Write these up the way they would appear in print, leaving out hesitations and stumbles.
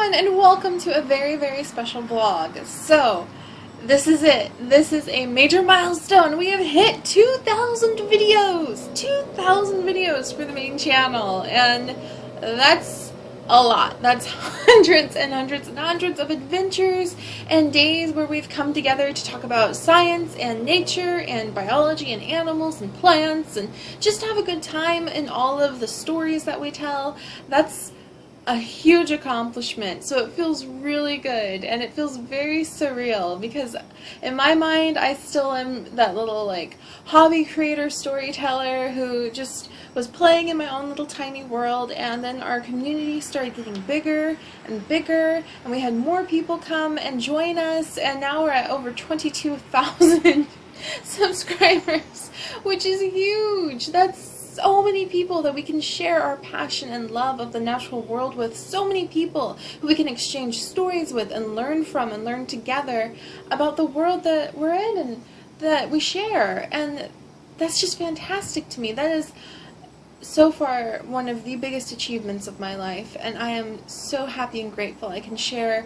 everyone, and welcome to a very, very special vlog. So, this is it. This is a major milestone. We have hit 2,000 videos! 2,000 videos for the main channel, and that's a lot. That's hundreds and hundreds and hundreds of adventures and days where we've come together to talk about science and nature and biology and animals and plants and just have a good time in all of the stories that we tell. That's a huge accomplishment, so it feels really good, and it feels very surreal because in my mind I still am that little hobby creator storyteller who just was playing in my own little tiny world, and then our community started getting bigger and bigger, and we had more people come and join us, and now we're at over 22,000 subscribers, which is huge. That's so many people that we can share our passion and love of the natural world with. So many people who we can exchange stories with and learn from and learn together about the world that we're in and that we share. And that's just fantastic to me. That is so far one of the biggest achievements of my life, and I am so happy and grateful I can share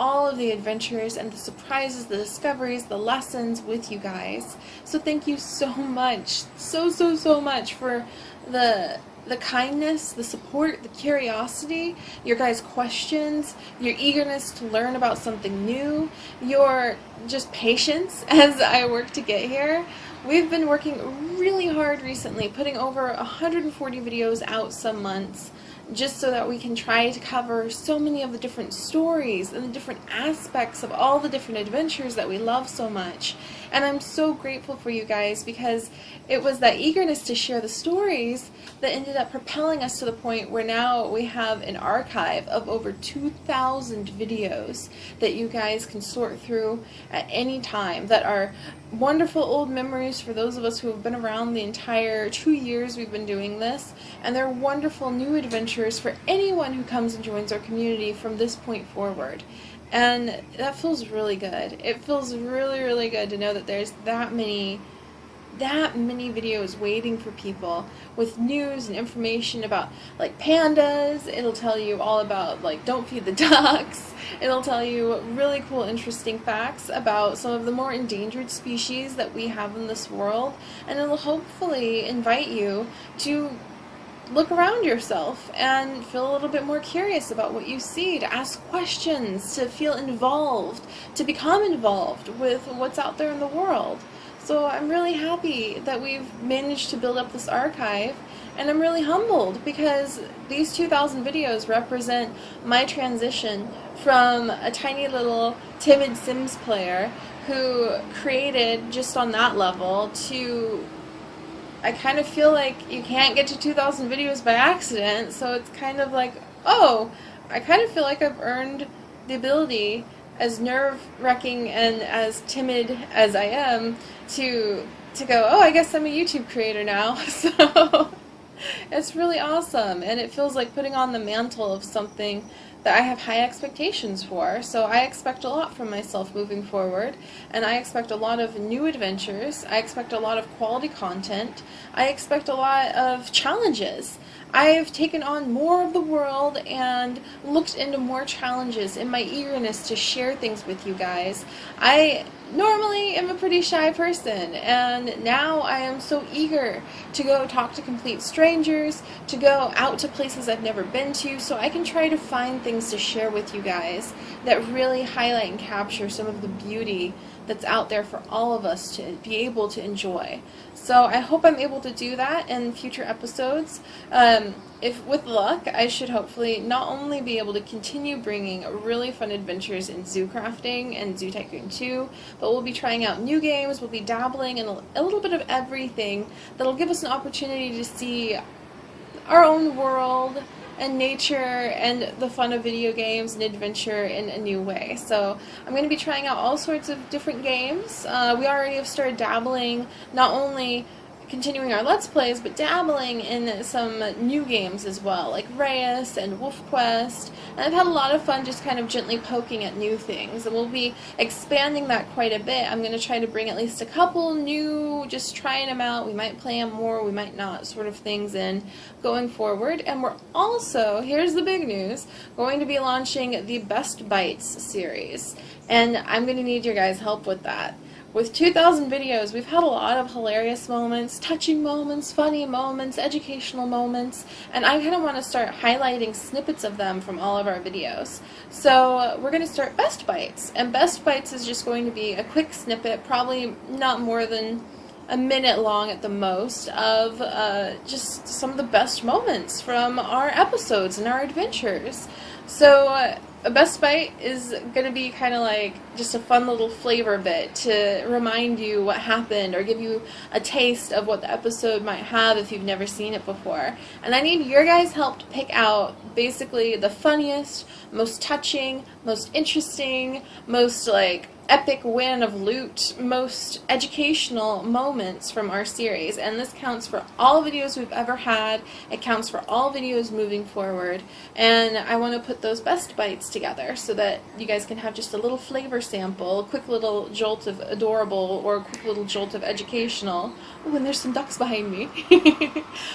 all of the adventures and the surprises, the discoveries, the lessons with you guys. So thank you so much, so much for the kindness, the support, the curiosity, your guys' questions, your eagerness to learn about something new, your just patience as I work to get here. We've been working really hard recently, putting over 140 videos out some months, just so that we can try to cover so many of the different stories and the different aspects of all the different adventures that we love so much. And I'm so grateful for you guys, because it was that eagerness to share the stories that ended up propelling us to the point where now we have an archive of over 2,000 videos that you guys can sort through at any time, that are wonderful old memories for those of us who have been around the entire 2 years we've been doing this, and they're wonderful new adventures for anyone who comes and joins our community from this point forward. And that feels really good. It feels really, really good to know that there's that many videos waiting for people with news and information about pandas. It'll tell you all about don't feed the ducks. It'll tell you really cool, interesting facts about some of the more endangered species that we have in this world, and it'll hopefully invite you to look around yourself and feel a little bit more curious about what you see, to ask questions, to feel involved, to become involved with what's out there in the world. So I'm really happy that we've managed to build up this archive, and I'm really humbled because these 2,000 videos represent my transition from a tiny little timid Sims player who created just on that level to, I kind of feel like you can't get to 2,000 videos by accident, so it's kind of oh, I kind of feel like I've earned the ability, as nerve-wracking and as timid as I am, to go, oh, I guess I'm a YouTube creator now. So it's really awesome, and it feels like putting on the mantle of something that I have high expectations for. So I expect a lot from myself moving forward, and I expect a lot of new adventures. I expect a lot of quality content. I expect a lot of challenges. I've taken on more of the world and looked into more challenges in my eagerness to share things with you guys. I normally am a pretty shy person, and now I am so eager to go talk to complete strangers, to go out to places I've never been to, so I can try to find things to share with you guys that really highlight and capture some of the beauty that's out there for all of us to be able to enjoy. So I hope I'm able to do that in future episodes. If with luck, I should hopefully not only be able to continue bringing really fun adventures in zoo crafting and Zoo Tycoon 2, but we'll be trying out new games, we'll be dabbling in a little bit of everything that'll give us an opportunity to see our own world and nature and the fun of video games and adventure in a new way. So I'm going to be trying out all sorts of different games. We already have started dabbling, not only continuing our Let's Plays, but dabbling in some new games as well, like Reyes and Wolf Quest, And I've had a lot of fun just kind of gently poking at new things, and we'll be expanding that quite a bit. I'm going to try to bring at least a couple new, just trying them out. We might play them more, we might not, sort of things in going forward. And we're also, here's the big news, going to be launching the Best Bites series. And I'm going to need your guys' help with that. With 2,000 videos, we've had a lot of hilarious moments, touching moments, funny moments, educational moments, and I kind of want to start highlighting snippets of them from all of our videos. So we're going to start Best Bites, and Best Bites is just going to be a quick snippet, probably not more than a minute long at the most, of just some of the best moments from our episodes and our adventures. So a Best Bite is going to be kind of like just a fun little flavor bit to remind you what happened or give you a taste of what the episode might have if you've never seen it before. And I need your guys' help to pick out basically the funniest, most touching, most interesting, most like epic win of loot, most educational moments from our series. And this counts for all videos we've ever had. It counts for all videos moving forward. And I want to put those Best Bites together so that you guys can have just a little flavor sample, a quick little jolt of adorable or a quick little jolt of educational. Oh, and there's some ducks behind me.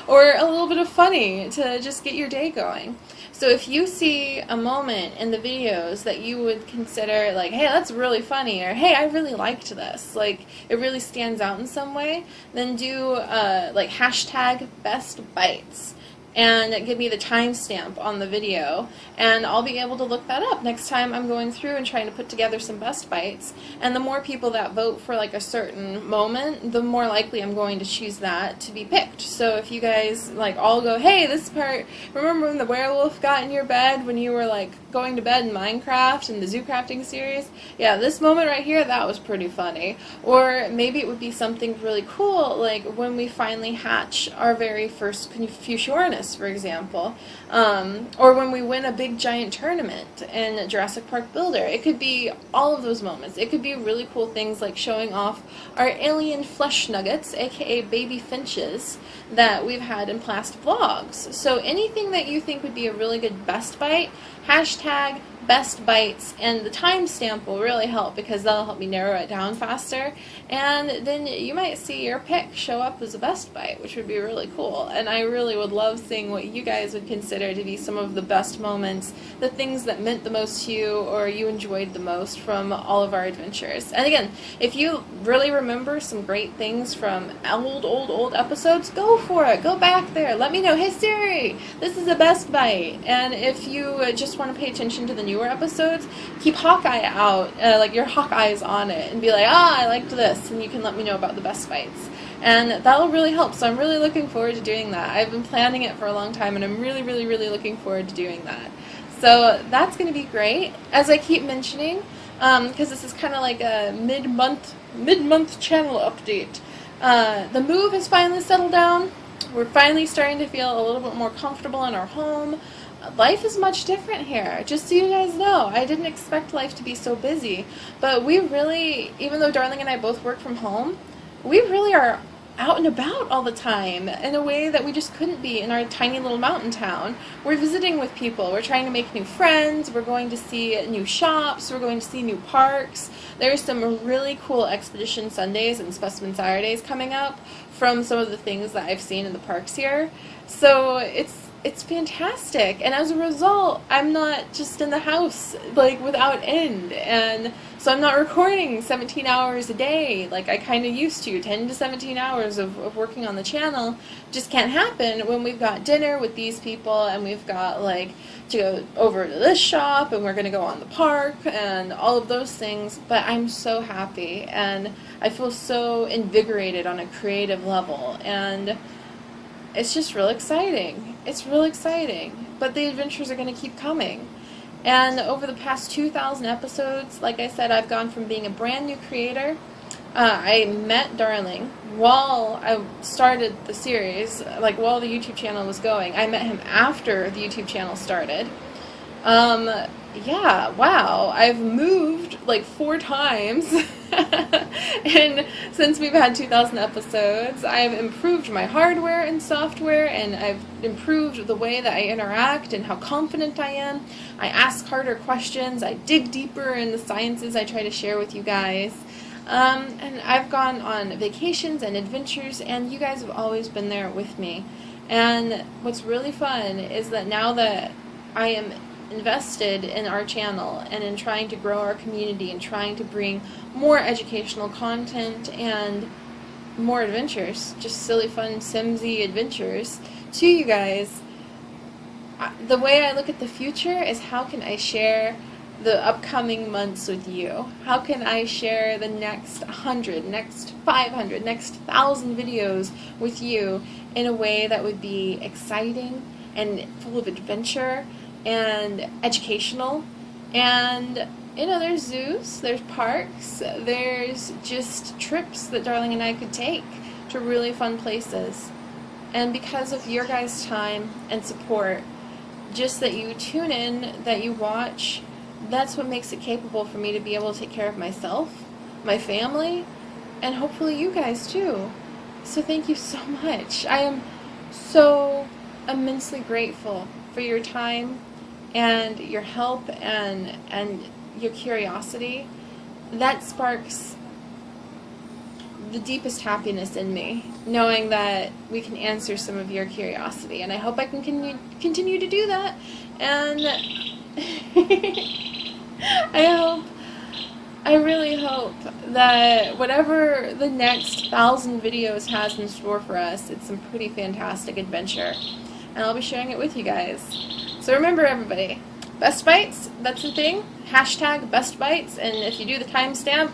Or a little bit of funny to just get your day going. So if you see a moment in the videos that you would consider like, hey, that's really funny, or hey, I really liked this, like it really stands out in some way, then do like hashtag Best Bites and give me the timestamp on the video, and I'll be able to look that up next time I'm going through and trying to put together some Best Bites. And the more people that vote for like a certain moment, the more likely I'm going to choose that to be picked. So if you guys like all go, hey, this part, remember when the werewolf got in your bed when you were like going to bed in Minecraft and the zoo crafting series? Yeah, this moment right here, that was pretty funny. Or maybe it would be something really cool, like when we finally hatch our very first Confucianus, for example, or when we win a big giant tournament in Jurassic Park Builder. It could be all of those moments. It could be really cool things like showing off our alien flesh nuggets, aka baby finches, that we've had in past vlogs. So anything that you think would be a really good Best Bite, hashtag Best Bites, and the timestamp will really help because that'll help me narrow it down faster, and then you might see your pick show up as a Best Bite, which would be really cool. And I really would love seeing what you guys would consider to be some of the best moments, the things that meant the most to you or you enjoyed the most from all of our adventures. And again, if you really remember some great things from old episodes, go for it. Go back there. Let me know, hey Seri, this is a Best Bite. And if you just want to pay attention to the newer episodes, keep Hawkeye out, like your Hawkeye's on it, and be like, I liked this, and you can let me know about the Best Bites. And that'll really help, so I'm really looking forward to doing that. I've been planning it for a long time, and I'm really looking forward to doing that. So that's going to be great. As I keep mentioning, because this is kind of like a mid-month channel update, the move has finally settled down. We're finally starting to feel a little bit more comfortable in our home. Life is much different here, just so you guys know. I didn't expect life to be so busy, but we really, even though Darling and I both work from home, we really are out and about all the time in a way that we just couldn't be in our tiny little mountain town. We're visiting with people, we're trying to make new friends, we're going to see new shops, we're going to see new parks. There's some really cool Expedition Sundays and Specimen Saturdays coming up from some of the things that I've seen in the parks here. So it's fantastic, and as a result, I'm not just in the house like without end, and so I'm not recording 17 hours a day like I kind of used to. 10 to 17 hours of working on the channel just can't happen when we've got dinner with these people, and we've got like to go over to this shop, and we're going to go on the park, and all of those things. But I'm so happy, and I feel so invigorated on a creative level, and it's just real exciting. It's real exciting. But the adventures are going to keep coming. And over the past 2,000 episodes, like I said, I've gone from being a brand new creator. I met Darling while I started the series, like while the YouTube channel was going. I met him after the YouTube channel started. Yeah, wow. I've moved like 4 times. And since we've had 2,000 episodes, I've improved my hardware and software, and I've improved the way that I interact and how confident I am. I ask harder questions. I dig deeper in the sciences I try to share with you guys. And I've gone on vacations and adventures, and you guys have always been there with me. And what's really fun is that now that I am invested in our channel and in trying to grow our community and trying to bring more educational content and more adventures, just silly fun Simsy adventures to you guys, the way I look at the future is how can I share the upcoming months with you? How can I share the next 100, next 500, next 1,000 videos with you in a way that would be exciting and full of adventure and educational? And you know, there's zoos, there's parks, there's just trips that Darling and I could take to really fun places. And because of your guys' time and support, just that you tune in, that you watch, that's what makes it capable for me to be able to take care of myself, my family, and hopefully you guys too. So thank you so much. I am so immensely grateful for your time and your help and your curiosity. That sparks the deepest happiness in me, knowing that we can answer some of your curiosity, and I hope I can continue to do that. And I really hope that whatever the next 1,000 videos has in store for us, it's some pretty fantastic adventure, and I'll be sharing it with you guys. So remember, everybody, best bites, that's the thing, hashtag best bites, and if you do the timestamp,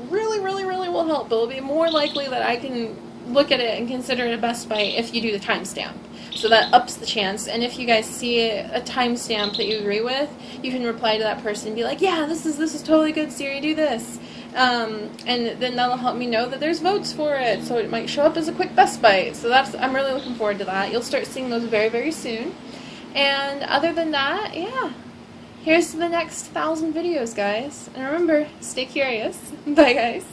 really will help. It'll be more likely that I can look at it and consider it a best bite if you do the timestamp. So that ups the chance, and if you guys see a timestamp that you agree with, you can reply to that person and be like, yeah, this is totally good, Siri, do this. And then that'll help me know that there's votes for it, so it might show up as a quick best bite. So I'm really looking forward to that. You'll start seeing those very soon. And other than that, yeah, here's to the next 1,000 videos, guys. And remember, stay curious. Bye, guys.